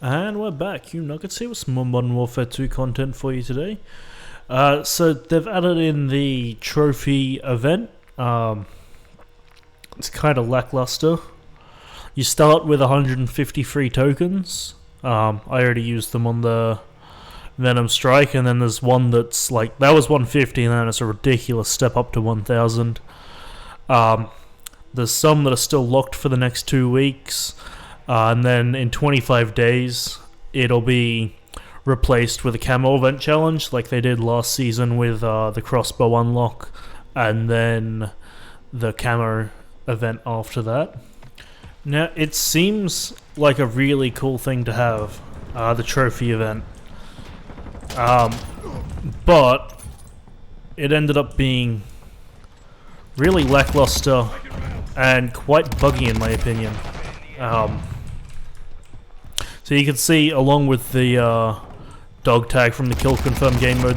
And we're back, you nuggets here with some more Modern Warfare 2 content for you today. So they've added in the trophy event. It's kind of lackluster. You start with 153 tokens. I already used them on the Venom Strike, and then there's one that's like, that was 150 and then it's a ridiculous step up to 1000. There's some that are still locked for the next 2 weeks. And then in 25 days, it'll be replaced with a camo event challenge, like they did last season with the crossbow unlock, and then the camo event after that. Now, it seems like a really cool thing to have, the trophy event. But it ended up being really lackluster and quite buggy in my opinion. So you can see, along with the dog tag from the kill confirm game mode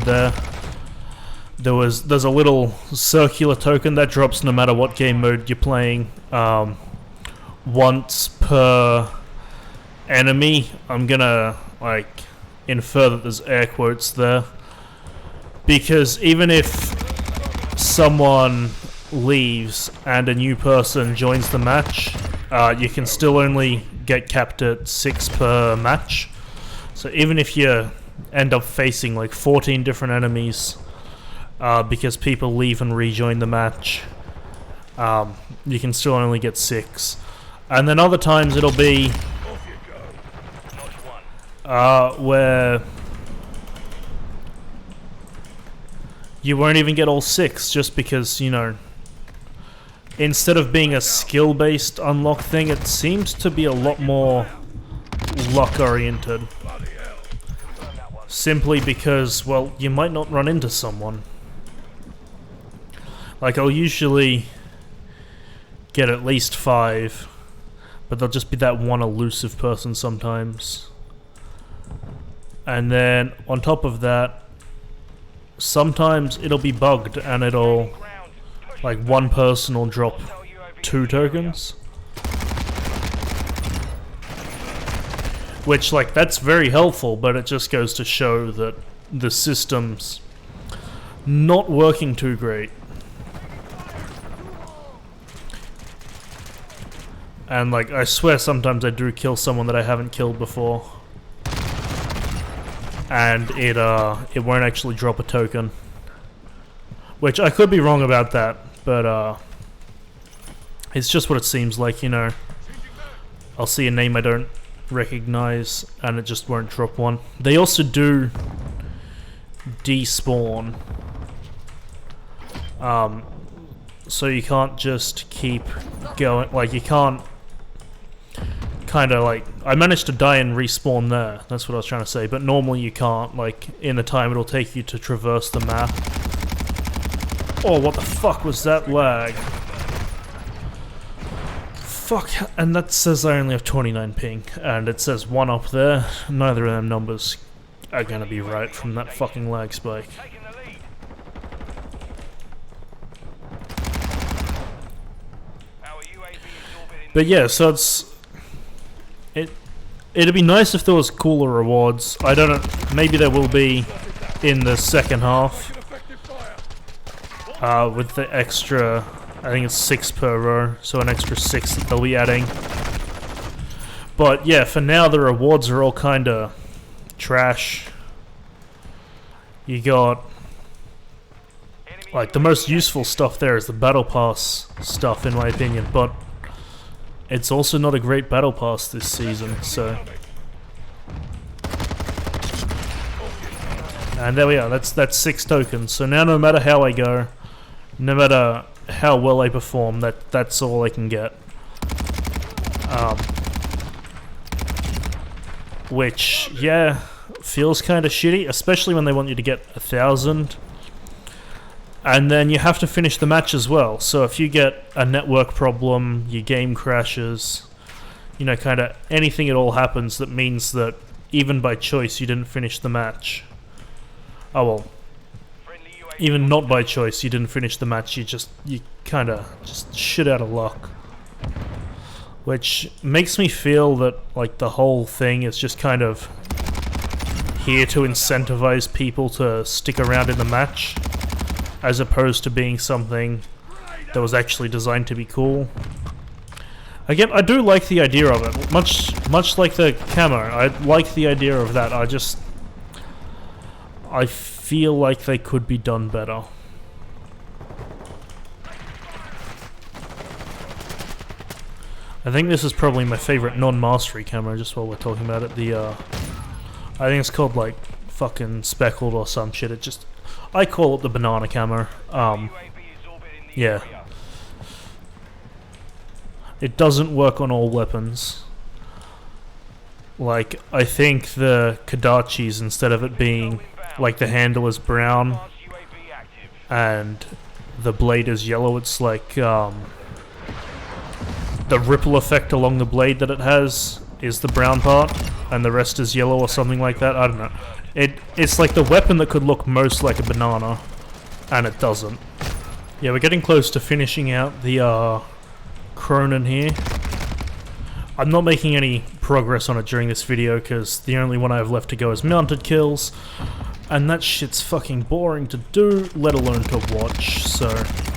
there's a little circular token that drops no matter what game mode you're playing, once per enemy. I'm gonna infer that there's air quotes there, because even if someone leaves and a new person joins the match, you can still only get capped at 6 per match. So even if you end up facing like 14 different enemies, because people leave and rejoin the match, you can still only get 6. And then other times it'll be where you won't even get all 6, just because, you know, instead of being a skill-based unlock thing, it seems to be a lot more luck-oriented. Simply because, well, you might not run into someone. Like, I'll usually get at least 5, but there'll just be that one elusive person sometimes. And then, on top of that, sometimes it'll be bugged and it'll, like, one person will drop 2 tokens. Which, like, that's very helpful, but it just goes to show that the system's not working too great. And, like, I swear sometimes I do kill someone that I haven't killed before, and it won't actually drop a token. Which, I could be wrong about that, but it's just what it seems like, you know. I'll see a name I don't recognize and it just won't drop one. They also do despawn. So you can't just keep going, like you can't kinda like, I managed to die and respawn there, that's what I was trying to say, but normally you can't, like in the time it'll take you to traverse the map. Oh, what the fuck was that lag? Fuck, and that says I only have 29 ping, and it says 1 up there. Neither of them numbers are gonna be right from that fucking lag spike. But yeah, so it'd be nice if there was cooler rewards. I don't know, maybe there will be in the second half. With the extra, I think it's 6 per row, so an extra 6 that they'll be adding. But yeah, for now the rewards are all kinda trash. You got, like, the most useful stuff there is the battle pass stuff in my opinion, but it's also not a great battle pass this season, so. And there we are, that's 6 tokens, so now no matter how I go, no matter how well I perform, that's all I can get. Which, yeah, feels kinda shitty, especially when they want you to get 1000. And then you have to finish the match as well, so if you get a network problem, your game crashes, you know, kinda anything at all happens that means that even by choice you didn't finish the match. Oh well. Even not by choice, you didn't finish the match, you kinda just shit out of luck. which makes me feel that like the whole thing is just kind of here to incentivize people to stick around in the match, as opposed to being something that was actually designed to be cool. Again, I do like the idea of it, much like the camo. I like the idea of that. I feel like they could be done better. I think this is probably my favorite non-mastery camo, just while we're talking about it. I think it's called like fucking speckled or some shit. I call it the banana camo. Yeah. It doesn't work on all weapons. Like, I think the Kodachis, instead of it being like the handle is brown and the blade is yellow, it's like the ripple effect along the blade that it has is the brown part and the rest is yellow or something like that. I don't know. It's like the weapon that could look most like a banana, and it doesn't. Yeah, we're getting close to finishing out the Cronin here. I'm not making any progress on it during this video because the only one I have left to go is mounted kills, and that shit's fucking boring to do, let alone to watch, so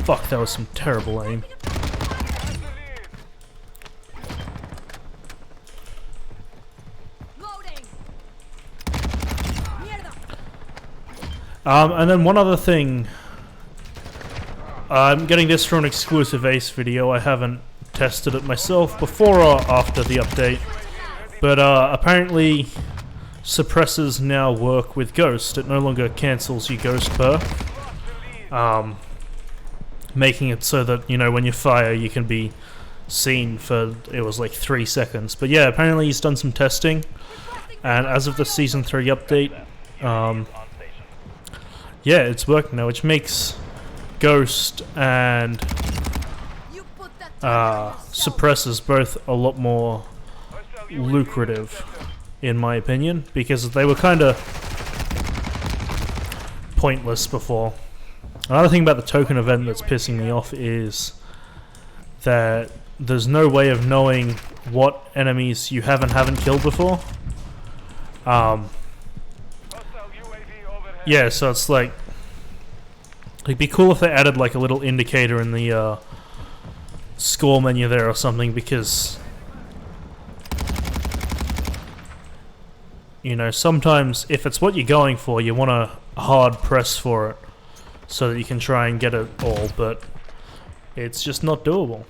fuck, that was some terrible aim. And then one other thing, I'm getting this from an exclusive Ace video. I haven't tested it myself before or after the update, but apparently suppressors now work with Ghost. It no longer cancels your Ghost perk, making it so that, you know, when you fire you can be seen for, it was like 3 seconds. But yeah, apparently he's done some testing, and as of the Season 3 update, yeah, it's working now, which makes Ghost and suppressors both a lot more lucrative, in my opinion, because they were kind of pointless before. Another thing about the token event that's pissing me off is that there's no way of knowing what enemies you haven't killed before. Yeah, so it's like, it'd be cool if they added like a little indicator in the score menu there or something, because, you know, sometimes if it's what you're going for, you want to hard press for it so that you can try and get it all, but it's just not doable.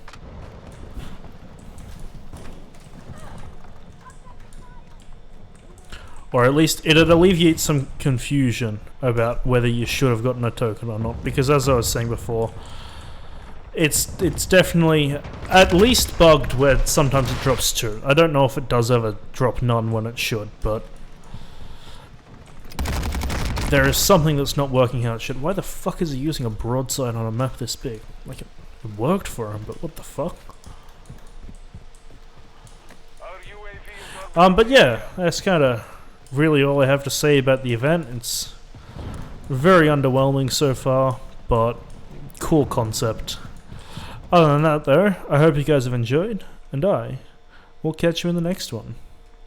Or at least it'd alleviate some confusion about whether you should have gotten a token or not, because as I was saying before, it's definitely at least bugged where sometimes it drops 2. I don't know if it does ever drop none when it should, but there is something that's not working how it should. Why the fuck is he using a broadside on a map this big? Like, it worked for him, but what the fuck? But yeah, that's kind of really all I have to say about the event. It's very underwhelming so far, but cool concept. Other than that though, I hope you guys have enjoyed, and I will catch you in the next one.